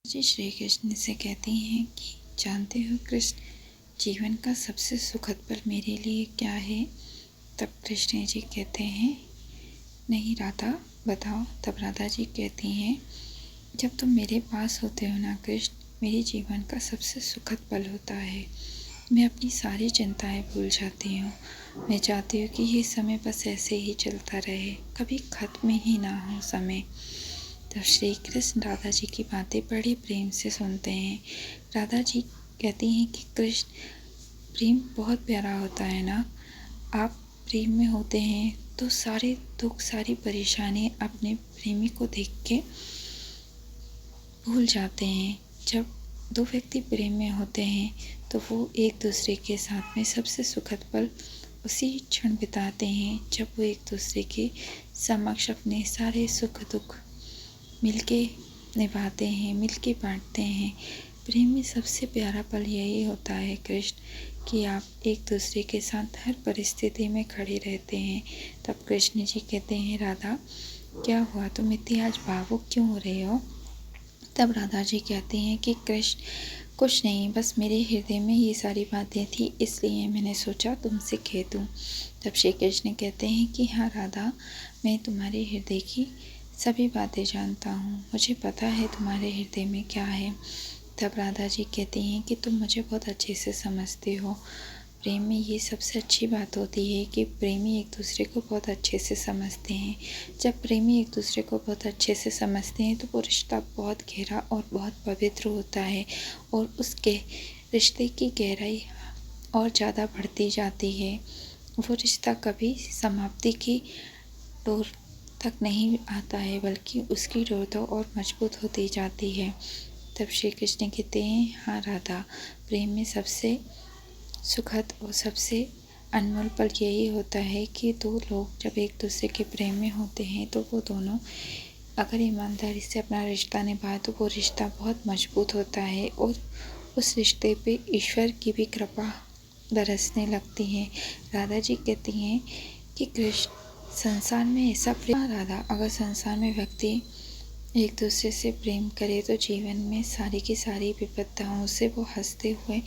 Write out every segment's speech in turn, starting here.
जी श्री कृष्ण से कहती हैं कि जानते हो कृष्ण, जीवन का सबसे सुखद पल मेरे लिए क्या है। तब कृष्ण जी कहते हैं, नहीं राधा बताओ। तब राधा जी कहती हैं, जब तुम मेरे पास होते हो ना कृष्ण, मेरे जीवन का सबसे सुखद पल होता है। मैं अपनी सारी चिंताएं भूल जाती हूँ। मैं चाहती हूँ कि ये समय बस ऐसे ही चलता रहे, कभी ख़त्म ही ना हो समय। तब श्री कृष्ण राधा जी की बातें बड़े प्रेम से सुनते हैं। राधा जी कहती हैं कि कृष्ण, प्रेम बहुत प्यारा होता है ना। आप प्रेम में होते हैं तो सारे दुख, सारी परेशानी अपने प्रेमी को देख के भूल जाते हैं। जब दो व्यक्ति प्रेम में होते हैं तो वो एक दूसरे के साथ में सबसे सुखद पल उसी क्षण बिताते हैं, जब वो एक दूसरे के समक्ष अपने सारे सुख दुख मिलके निभाते हैं, मिलके बांटते हैं। प्रेम में सबसे प्यारा पल यही होता है कृष्ण, कि आप एक दूसरे के साथ हर परिस्थिति में खड़े रहते हैं। तब कृष्ण जी कहते हैं, राधा क्या हुआ, तुम इतनी आज भावुक क्यों हो रहे हो। तब राधा जी कहती हैं कि कृष्ण कुछ नहीं, बस मेरे हृदय में ये सारी बातें थी, इसलिए मैंने सोचा तुमसे कह दूँ। तब श्री कृष्ण कहते हैं कि हाँ राधा, मैं तुम्हारे हृदय की सभी बातें जानता हूँ, मुझे पता है तुम्हारे हृदय में क्या है। तब राधा जी कहती हैं कि तुम मुझे बहुत अच्छे से समझते हो। प्रेम में ये सबसे अच्छी बात होती है कि प्रेमी एक दूसरे को बहुत अच्छे से समझते हैं। जब प्रेमी एक दूसरे को बहुत अच्छे से समझते हैं तो वो रिश्ता बहुत गहरा और बहुत पवित्र होता है, और उसके रिश्ते की गहराई और ज़्यादा बढ़ती जाती है। वो रिश्ता कभी समाप्ति की डोर तक नहीं आता है, बल्कि उसकी डोर तो और मजबूत होती जाती है। तब श्री कृष्ण कहते हैं, हाँ राधा, प्रेम में सबसे सुखद और सबसे अनमोल पल यही होता है कि दो लोग जब एक दूसरे के प्रेम में होते हैं तो वो दोनों अगर ईमानदारी से अपना रिश्ता निभाए तो वो रिश्ता बहुत मजबूत होता है, और उस रिश्ते पे ईश्वर की भी कृपा बरसने लगती है। राधा जी कहती हैं कि कृष्ण, संसार में ऐसा प्रेम, राधा, अगर संसार में व्यक्ति एक दूसरे से प्रेम करे तो जीवन में सारी की सारी विपत्ताओं से वो हंसते हुए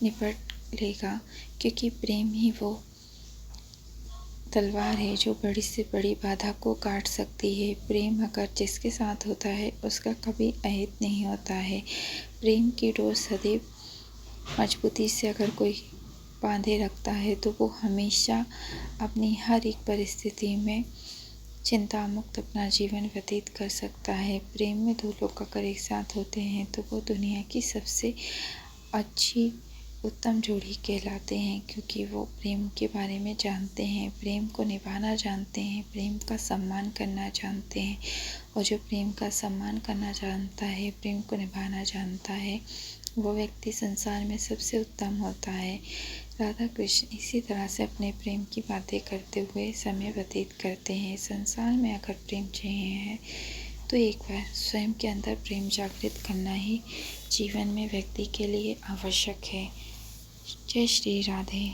निपट लेगा, क्योंकि प्रेम ही वो तलवार है जो बड़ी से बड़ी बाधा को काट सकती है। प्रेम अगर जिसके साथ होता है उसका कभी अहित नहीं होता है। प्रेम की डोर सदैव मजबूती से अगर कोई बांधे रखता है तो वो हमेशा अपनी हर एक परिस्थिति में चिंता मुक्त अपना जीवन व्यतीत कर सकता है। प्रेम में दो लोग अगर एक साथ होते हैं तो वो दुनिया की सबसे अच्छी उत्तम जोड़ी कहलाते हैं, क्योंकि वो प्रेम के बारे में जानते हैं, प्रेम को निभाना जानते हैं, प्रेम का सम्मान करना जानते हैं। और जो प्रेम का सम्मान करना जानता है, प्रेम को निभाना जानता है, वो व्यक्ति संसार में सबसे उत्तम होता है। राधा कृष्ण इसी तरह से अपने प्रेम की बातें करते हुए समय व्यतीत करते हैं। संसार में अगर प्रेम चाहिए है तो एक बार स्वयं के अंदर प्रेम जागृत करना ही जीवन में व्यक्ति के लिए आवश्यक है। जय श्री राधे।